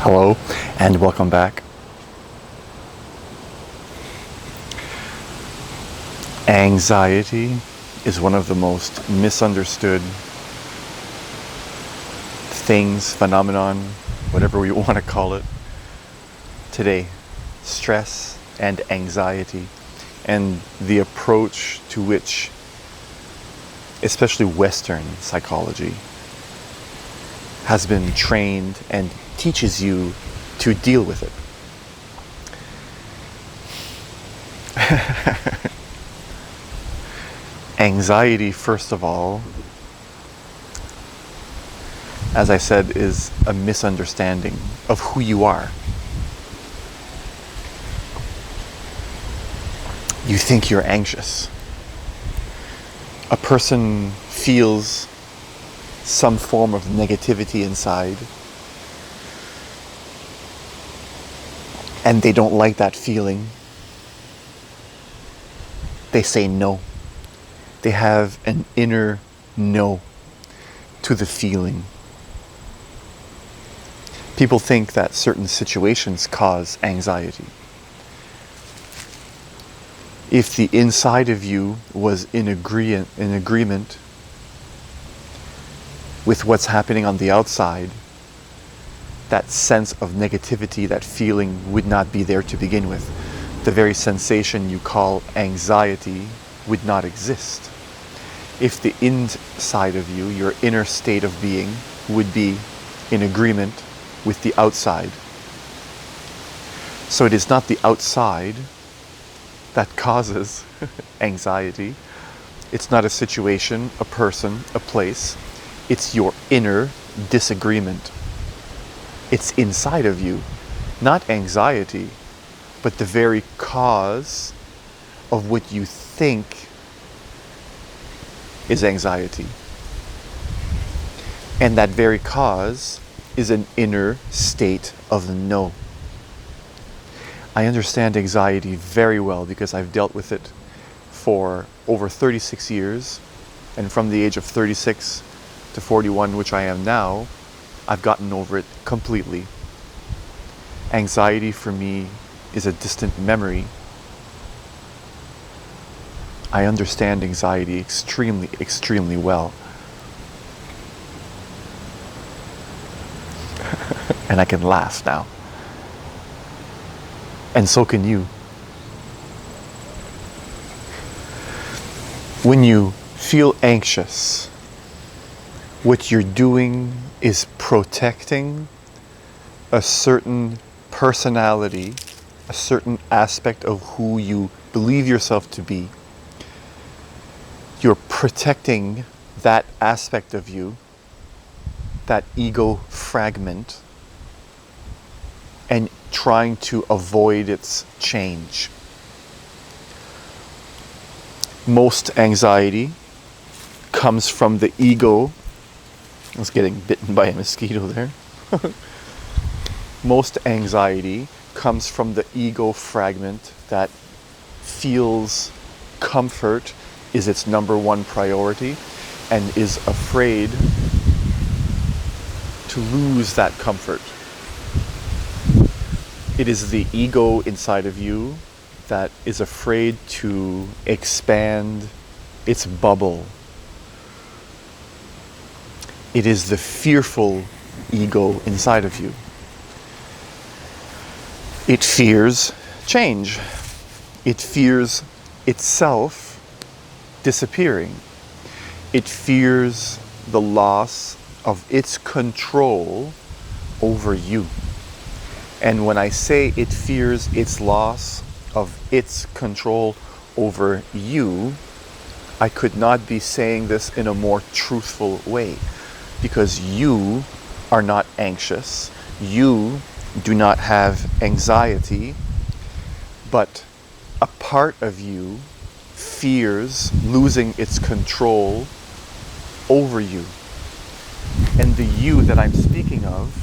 Hello and welcome back. Anxiety is one of the most misunderstood things, phenomenon, whatever we want to call it today. Stress and anxiety, and the approach to which, especially Western psychology, has been trained and teaches you to deal with it. Anxiety, first of all, as I said, is a misunderstanding of who you are. You think you're anxious. A person feels some form of negativity inside, and they don't like that feeling. They say no. They have an inner no to the feeling. People think that certain situations cause anxiety. If the inside of you was in agreement with what's happening on the outside, that sense of negativity, that feeling would not be there to begin with. The very sensation you call anxiety would not exist. If the inside of you, your inner state of being, would be in agreement with the outside. So it is not the outside that causes anxiety. It's not a situation, a person, a place. It's your inner disagreement. It's inside of you, not anxiety, but the very cause of what you think is anxiety. And that very cause is an inner state of no. I understand anxiety very well because I've dealt with it for over 36 years, and from the age of 36 to 41, which I am now, I've gotten over it completely. Anxiety for me is a distant memory. I understand anxiety extremely well. And I can laugh now. And so can you. When you feel anxious, what you're doing is protecting a certain personality, a certain aspect of who you believe yourself to be. You're protecting that aspect of you, that ego fragment, and trying to avoid its change. Most anxiety comes from the ego. I was getting bitten by a mosquito there. Most anxiety comes from the ego fragment that feels comfort is its number one priority and is afraid to lose that comfort. It is the ego inside of you that is afraid to expand its bubble. It is the fearful ego inside of you. It fears change. It fears itself disappearing. It fears the loss of its control over you. And when I say it fears its loss of its control over you, I could not be saying this in a more truthful way, because you are not anxious. You do not have anxiety, but a part of you fears losing its control over you. And the you that I'm speaking of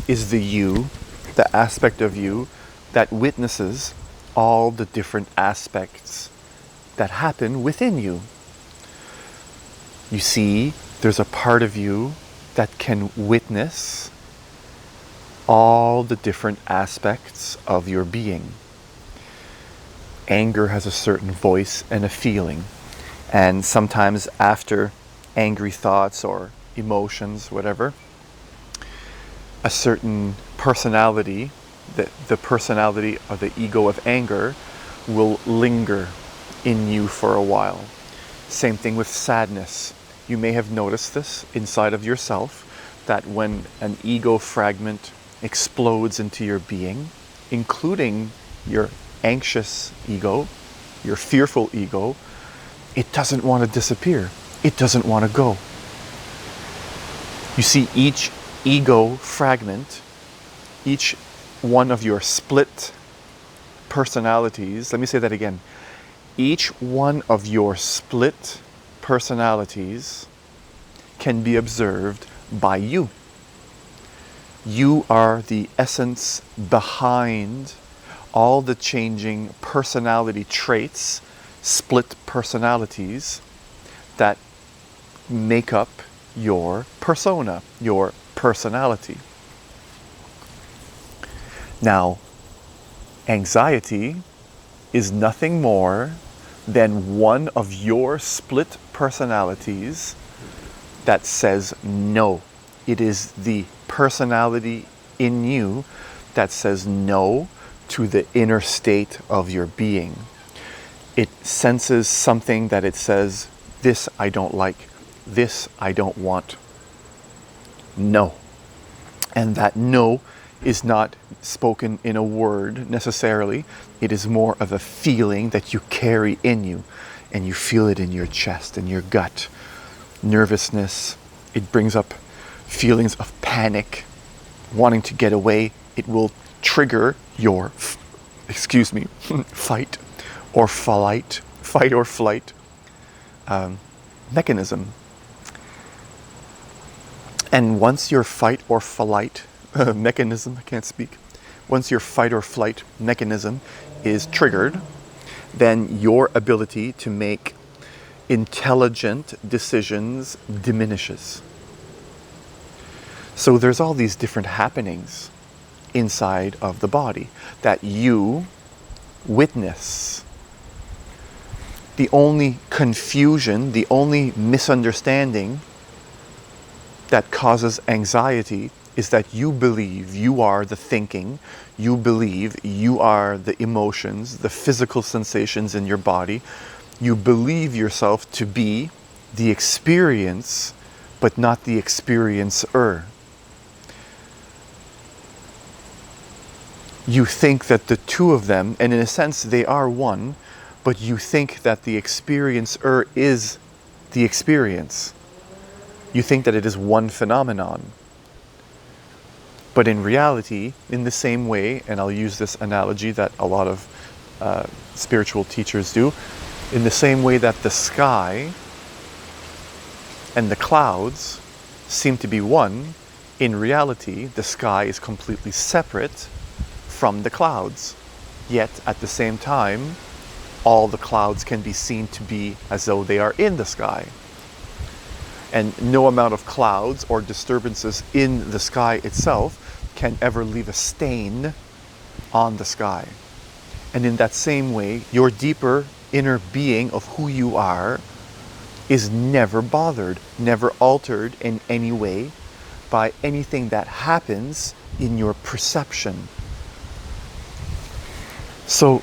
is the you, the aspect of you that witnesses all the different aspects that happen within you. You see There's a part of you that can witness all the different aspects of your being. Anger has a certain voice and a feeling. And sometimes after angry thoughts or emotions, whatever, a certain personality, the personality of the ego of anger, will linger in you for a while. Same thing with sadness. You may have noticed this inside of yourself, that when an ego fragment explodes into your being, including your anxious ego, your fearful ego, it doesn't want to disappear. It doesn't want to go. You see, each ego fragment, each one of your split personalities, let me say that again. Each one of your split personalities can be observed by you. You are the essence behind all the changing personality traits, split personalities that make up your persona, your personality. Now, anxiety is nothing more than one of your split personalities that says no. It is the personality in you that says no to the inner state of your being. It senses something that it says, this I don't like, this I don't want. No. And that no is not spoken in a word necessarily. It is more of a feeling that you carry in you, and you feel it in your chest and your gut. Nervousness, it brings up feelings of panic, wanting to get away. It will trigger your fight or flight mechanism. And once your fight or flight mechanism, once your fight or flight mechanism is triggered, then your ability to make intelligent decisions diminishes. So there's all these different happenings inside of the body that you witness. The only confusion, the only misunderstanding that causes anxiety is that you believe you are the thinking, you believe you are the emotions, the physical sensations in your body. You believe yourself to be the experience, but not the experiencer. You think that the two of them, and in a sense they are one, but you think that the experiencer is the experience. You think that it is one phenomenon. But in reality, in the same way, and I'll use this analogy that a lot of spiritual teachers do, in the same way that the sky and the clouds seem to be one, in reality, the sky is completely separate from the clouds. Yet, at the same time, all the clouds can be seen to be as though they are in the sky. And no amount of clouds or disturbances in the sky itself can ever leave a stain on the sky. And in that same way, your deeper inner being of who you are is never bothered, never altered in any way by anything that happens in your perception. So,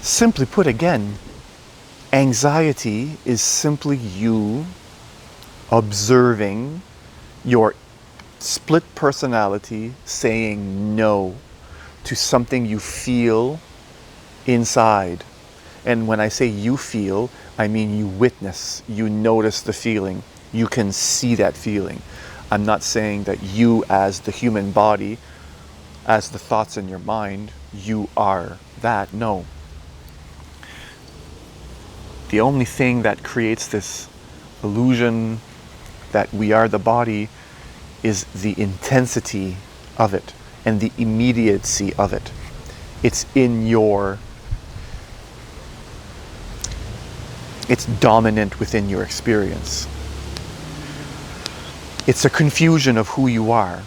simply put again, anxiety is simply you observing your split personality saying no to something you feel inside. And when I say you feel, I mean you witness, you notice the feeling, you can see that feeling. I'm not saying that you as the human body, as the thoughts in your mind, you are that. No. The only thing that creates this illusion that we are the body is the intensity of it and the immediacy of it. It's dominant within your experience. It's a confusion of who you are.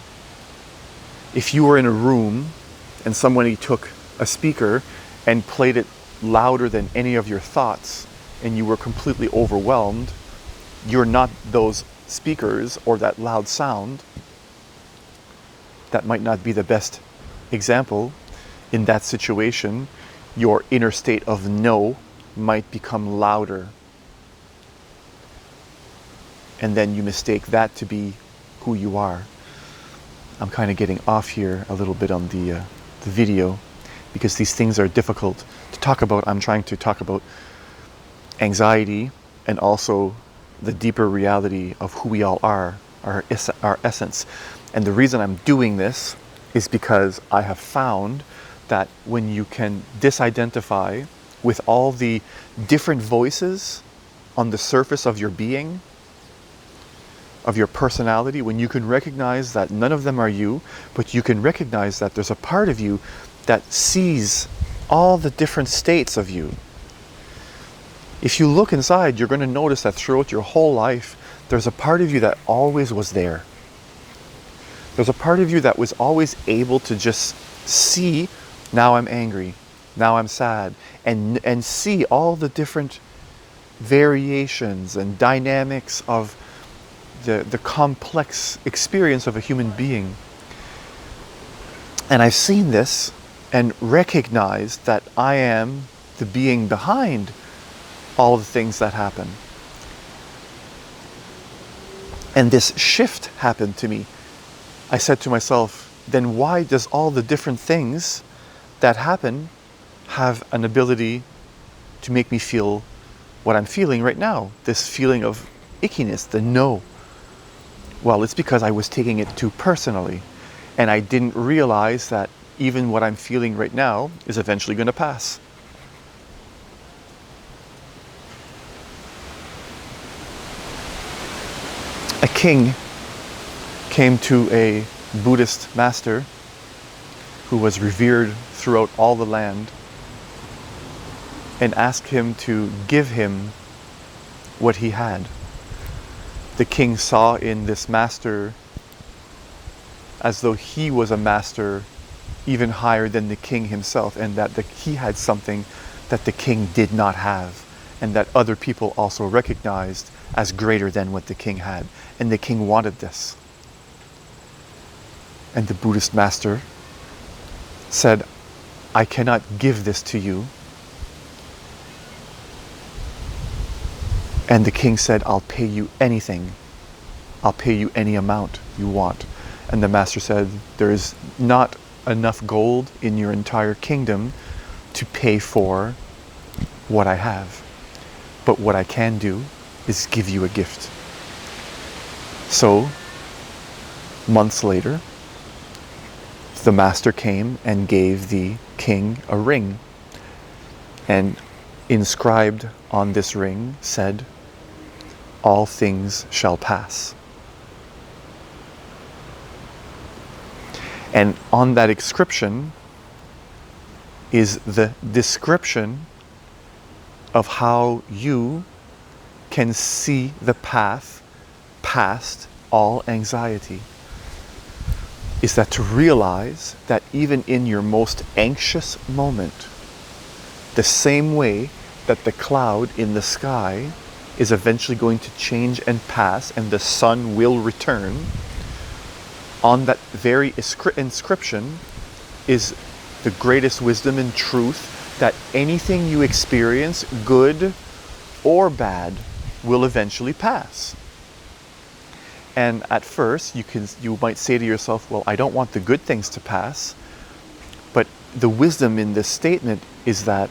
If you were in a room and somebody took a speaker and played it louder than any of your thoughts and you were completely overwhelmed, you're not those speakers or that loud sound. That might not be the best example. In that situation, your inner state of no might become louder. And then you mistake that to be who you are. I'm kind of getting off here a little bit on the video because these things are difficult to talk about. I'm trying to talk about anxiety and also the deeper reality of who we all are, our essence. And the reason I'm doing this is because I have found that when you can disidentify with all the different voices on the surface of your being, of your personality, when you can recognize that none of them are you, but you can recognize that there's a part of you that sees all the different states of you. If you look inside, you're going to notice that throughout your whole life, there's a part of you that always was there. There's a part of you that was always able to just see, now I'm angry, now I'm sad, and see all the different variations and dynamics of the complex experience of a human being. And I've seen this and recognized that I am the being behind all the things that happen. And this shift happened to me. I said to myself, then why does all the different things that happen have an ability to make me feel what I'm feeling right now? This feeling of ickiness, the no. Well, it's because I was taking it too personally, and I didn't realize that even what I'm feeling right now is eventually going to pass. A king came to a Buddhist master who was revered throughout all the land and asked him to give him what he had. The king saw in this master as though he was a master even higher than the king himself, and that he had something that the king did not have, and that other people also recognized as greater than what the king had. And the king wanted this. And the Buddhist master said, I cannot give this to you. And the king said, I'll pay you anything. I'll pay you any amount you want. And the master said, there is not enough gold in your entire kingdom to pay for what I have. But what I can do is give you a gift. So, months later, the master came and gave the king a ring. And inscribed on this ring said, all things shall pass. And on that inscription is the description of how you can see the path past all anxiety. Is that to realize that even in your most anxious moment, the same way that the cloud in the sky is eventually going to change and pass and the sun will return, on that very inscription is the greatest wisdom and truth that anything you experience, good or bad, will eventually pass. And at first, you might say to yourself, well, I don't want the good things to pass. But the wisdom in this statement is that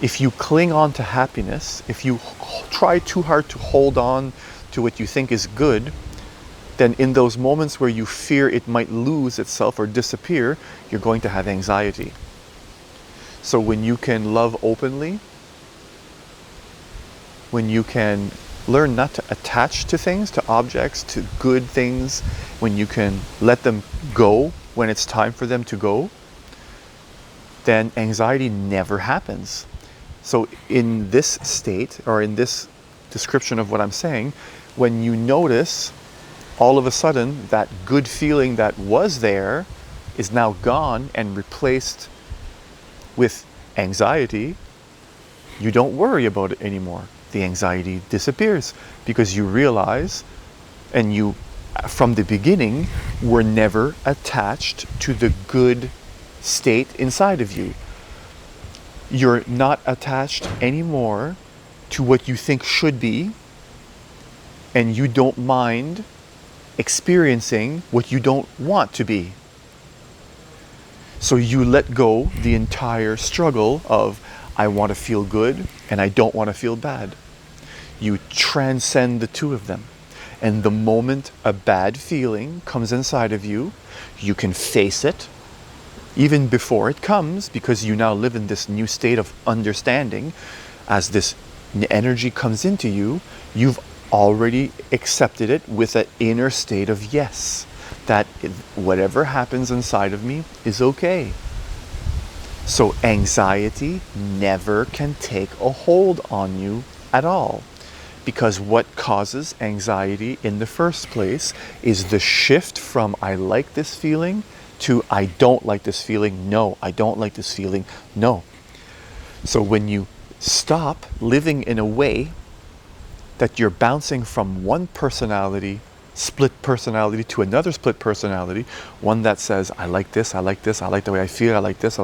if you cling on to happiness, if you try too hard to hold on to what you think is good, then in those moments where you fear it might lose itself or disappear, you're going to have anxiety. So when you can love openly, when you can learn not to attach to things, to objects, to good things, when you can let them go when it's time for them to go, then anxiety never happens. So in this state, or in this description of what I'm saying, when you notice all of a sudden that good feeling that was there is now gone and replaced with anxiety, you don't worry about it anymore. The anxiety disappears because you realize, and you, from the beginning, were never attached to the good state inside of you. You're not attached anymore to what you think should be, and you don't mind experiencing what you don't want to be. So you let go the entire struggle of, I want to feel good and I don't want to feel bad. You transcend the two of them. And the moment a bad feeling comes inside of you, you can face it even before it comes, because you now live in this new state of understanding. As this energy comes into you, you've already accepted it with an inner state of yes, that whatever happens inside of me is okay. So anxiety never can take a hold on you at all, because what causes anxiety in the first place is the shift from I like this feeling to I don't like this feeling, no, I don't like this feeling, no. So when you stop living in a way that you're bouncing from one personality, split personality, to another split personality, one that says, I like this, I like this, I like the way I feel, I like this,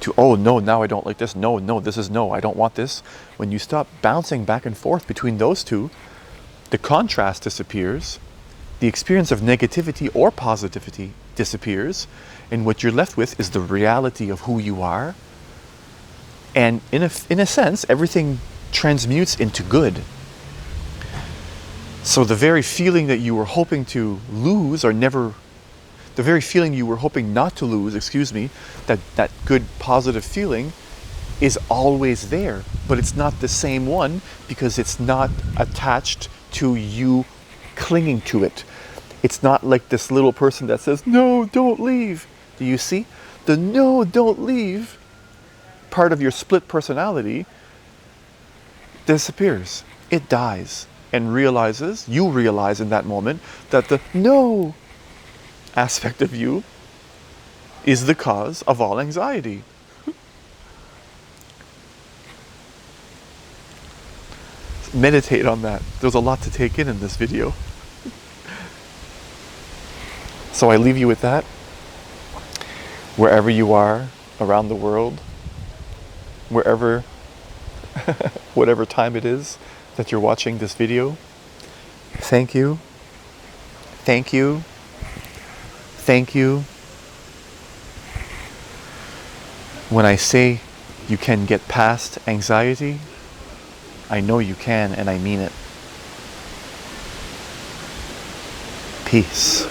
to, oh no, now I don't like this, no, this is no, I don't want this. When you stop bouncing back and forth between those two, the contrast disappears, the experience of negativity or positivity disappears, and what you're left with is the reality of who you are. And in a sense, everything transmutes into good. So the very feeling that you were hoping to lose, or never, the very feeling you were hoping not to lose, that good positive feeling is always there, but it's not the same one because it's not attached to you clinging to it. It's not like this little person that says, no, don't leave. Do you see? The no, don't leave part of your split personality disappears. It dies, and you realize in that moment that the no aspect of you is the cause of all anxiety. Meditate on that. There's a lot to take in this video. So I leave you with that. Wherever you are around the world, wherever, whatever time it is that you're watching this video, thank you, thank you, thank you. When I say you can get past anxiety, I know you can, and I mean it. Peace.